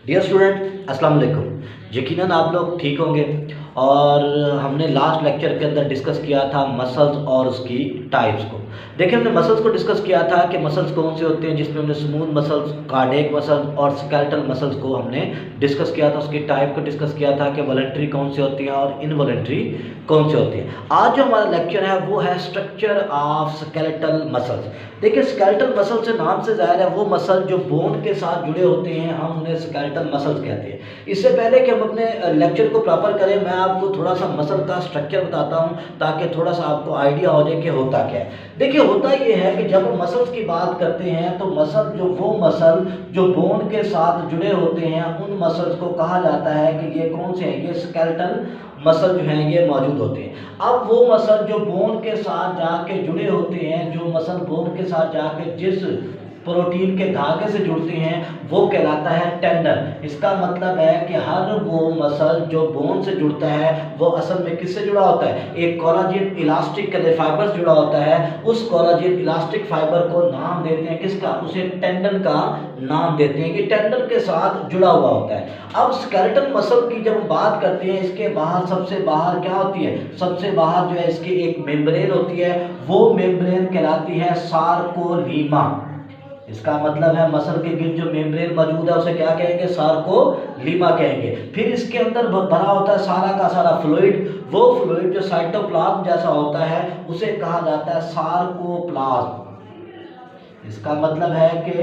Dear student अस्सलाम वालेकुम। यकीनन आप लोग ठीक होंगे। और हमने लास्ट लेक्चर के अंदर डिस्कस किया था मसल्स और उसकी टाइप्स को। देखिए, हमने मसल्स को डिस्कस किया था कि मसल्स कौन से होते हैं, जिसमें हमने स्मूथ मसल्स, कार्डियक मसल्स और स्केलेटल मसल्स को हमने डिस्कस किया था। उसकी टाइप को डिस्कस किया था कि वॉलंटरी कौन से होती हैं और इनवॉलंटरी कौन से होती हैं। आज जो हमारा लेक्चर है वो है स्ट्रक्चर ऑफ स्केलेटल मसल्स। देखिए, स्केलेटल मसल से नाम से ज़ाहिर है वो मसल जो बोन के साथ जुड़े होते हैं, हम उन्हें स्केलेटल मसल्स कहते हैं। इससे पहले कि हम अपने लेक्चर को प्रॉपर करें, मैं आपको थोड़ा सा मसल का स्ट्रक्चर बताता हूं ताकि थोड़ा सा आपको आइडिया हो जाए कि होता क्या है। देखिए, होता ये है कि जब हम मसल्स की बात करते हैं तो वो मसल जो बोन के साथ जुड़े होते हैं, उन मसल्स को कहा जाता है कि ये कौन से हैं, ये स्केलेटल मसल जो हैं ये मौजूद होते हैं। अब वो मसल जो बोन के साथ जाके जुड़े होते हैं, जो मसल बोन के साथ जाके जिस प्रोटीन के धागे से जुड़ते हैं वो कहलाता है टेंडन। इसका मतलब है कि हर वो मसल जो बोन से जुड़ता है वो असल में किससे जुड़ा होता है, एक कोलाजन इलास्टिक फाइबर से जुड़ा होता है। उस कोलाजन इलास्टिक फाइबर को नाम देते हैं किसका, उसे टेंडन का नाम देते हैं कि टेंडन के साथ जुड़ा हुआ होता है। अब स्केलेटल मसल की जब हम बात करते हैं, इसके बाहर सबसे बाहर क्या होती है, सबसे बाहर जो है इसकी एक मेम्ब्रेन होती है। वो मेम्ब्रेन कहलाती है सार्कोलीमा। इसका मतलब है मसल के गिर्द जो मेम्ब्रेन मौजूद है उसे क्या कहेंगे, सार्कोलीमा कहेंगे। फिर इसके अंदर भरा होता है सारा का सारा फ्लूइड। वो फ्लूइड जो साइटोप्लाज्म जैसा होता है उसे कहा जाता है सार्कोप्लाज्म। इसका मतलब है कि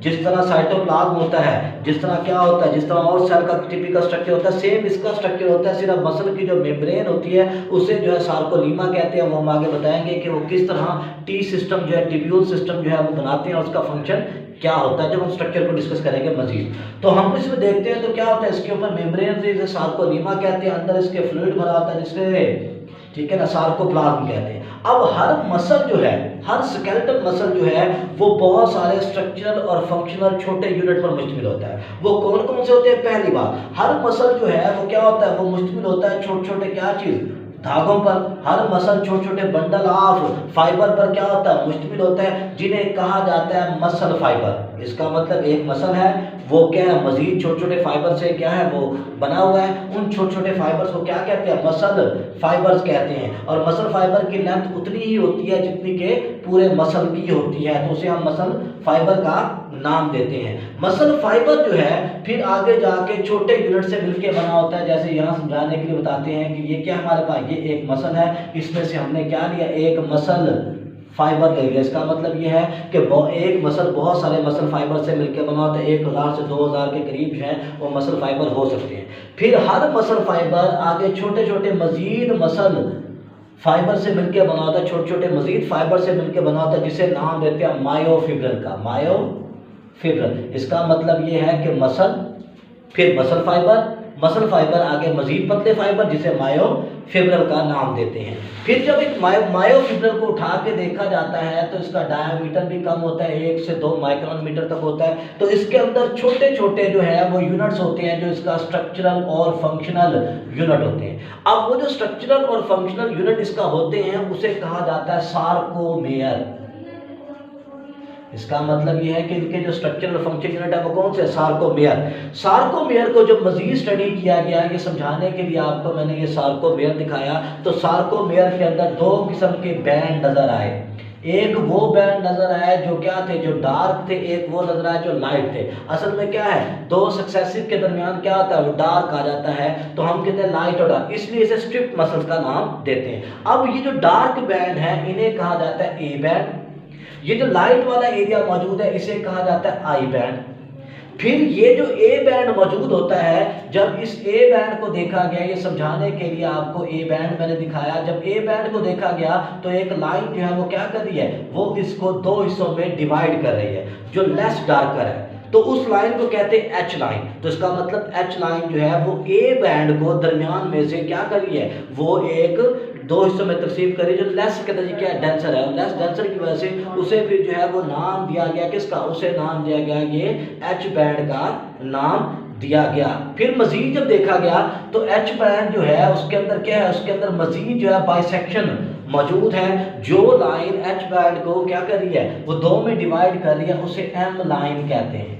जिस तरह साइटोप्लाज्म होता है, जिस तरह क्या होता है, जिस तरह और सेल का टिपिकल स्ट्रक्चर होता है, सेम इसका स्ट्रक्चर होता है। सिर्फ मसल की जो मेम्ब्रेन होती है उसे जो है सार्कोलीमा कहते हैं। वो हम आगे बताएंगे कि वो किस तरह टी सिस्टम जो है, टिब्यूल सिस्टम जो है वो बनाते हैं और उसका फंक्शन क्या होता है, जब हम स्ट्रक्चर को डिस्कस करेंगे मजीद। तो हम इसमें देखते हैं तो क्या होता है, इसके ऊपर मेम्ब्रेन से सार्कोलीमा कहते हैं, अंदर इसके फ्लूइड भरा होता है जिससे, ठीक है ना, सार्कोप्लाज्म कहते हैं। अब हर मसल जो है, हर स्केलेटल मसल जो है वो बहुत सारे स्ट्रक्चरल और फंक्शनल छोटे यूनिट पर मुश्तमिल होता है। वो कौन कौन से होते हैं, पहली बात, हर मसल जो है वो क्या होता है, वो मुश्तमिल होता है छोटे छोटे क्या चीज, धागों पर। हर मसल छोटे छोटे बंडल ऑफ फाइबर पर क्या होता है, मुश्तमिल होता है, जिन्हें कहा जाता है मसल फाइबर। इसका मतलब एक मसल है वो क्या है, मजीद छोटे छोटे फाइबर से क्या है वो बना हुआ है। उन छोटे छोटे फाइबर्स को क्या कहते हैं, मसल फाइबर्स कहते हैं। और मसल फाइबर की लेंथ उतनी ही होती है जितनी के पूरे मसल की होती है, तो उसे हम मसल फाइबर का नाम देते हैं। मसल फाइबर जो है फिर आगे जाके छोटे यूनिट से मिलकर बना होता है। जैसे यहाँ समझाने के लिए बताते हैं कि ये क्या हमारे पास, ये एक मसल है, इसमें से हमने क्या लिया, एक मसल फाइबर ले लिया। इसका मतलब ये है कि एक मसल बहुत सारे मसल फाइबर से मिलकर बना होता है। 1000 से 2000 के करीब जो है वो मसल फाइबर हो सकते हैं। फिर हर मसल फाइबर आगे छोटे छोटे मजीद मसल फाइबर से मिलकर बना होता है, छोटे छोटे मजीद फाइबर से मिलकर बना होता है, जिसे नाम देते हैं मायोफिब्रिल का, मायोफिब्रिल। इसका मतलब ये है कि मसल, फिर मसल फाइबर आगे मजीद पतले फाइबर जिसे मायोफिब्रिल का नाम देते हैं। फिर जब एक मायोफिब्रिल को उठा के देखा जाता है तो इसका डायमीटर भी कम होता है, 1 से 2 माइक्रोन मीटर तक होता है। तो इसके अंदर छोटे छोटे जो है वो यूनिट्स होते हैं जो इसका स्ट्रक्चरल और फंक्शनल यूनिट होते हैं। अब वो जो स्ट्रक्चरल और फंक्शनल यूनिट इसका होते हैं उसे कहा जाता है सार्कोमेयर। इसका मतलब यह है कि इनके जो स्ट्रक्चरल और फंक्शन यूनिट है वो कौन से, सार्कोमेयर। सार्कोमेयर को जब मजीद स्टडी किया गया, ये समझाने के लिए आपको मैंने ये सार्कोमेयर दिखाया, तो सार्कोमेयर के अंदर 2 किस्म के बैंड नजर आए। एक वो बैंड नजर आए जो क्या थे, जो डार्क थे, एक वो नजर आए जो लाइट थे। असल में क्या है, 2 सक्सेसिव के दरमियान क्या होता है, वो डार्क आ जाता है, तो हम कहते हैं लाइट और डार्क, इसलिए इसे स्ट्रिप्ड मसल्स का नाम देते हैं। अब ये जो डार्क बैंड है इन्हें कहा जाता है ए बैंड। ये जो लाइट वाला एरिया मौजूद है इसे कहा जाता है आई बैंड। फिर ये जो ए बैंड मौजूद होता है, जब इस ए बैंड को देखा गया, ये समझाने के लिए आपको ए बैंड मैंने दिखाया, जब ए बैंड को देखा गया तो एक लाइन जो है वो क्या कर रही है, वो इसको 2 हिस्सों में डिवाइड कर रही है, जो लेस डार्कर है, तो उस लाइन को कहते हैं एच लाइन। तो इसका मतलब एच लाइन जो है वो ए बैंड को दरमियान में से क्या कर रही है, वो एक 2 हिस्सों में तकसीम करी, जो लेस के तरीके क्या डेंसर है, लेस डेंसर की वजह से उसे फिर जो है वो नाम दिया गया किसका, उसे नाम दिया गया ये एच बैंड का नाम दिया गया। फिर मजीद जब देखा गया तो एच बैंड जो है उसके अंदर क्या है, उसके अंदर मजीद जो है बाइसेक्शन मौजूद है। जो लाइन एच बैंड को क्या कर रही है, वो 2 में डिवाइड कर रही है, उसे एम लाइन कहते हैं।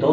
2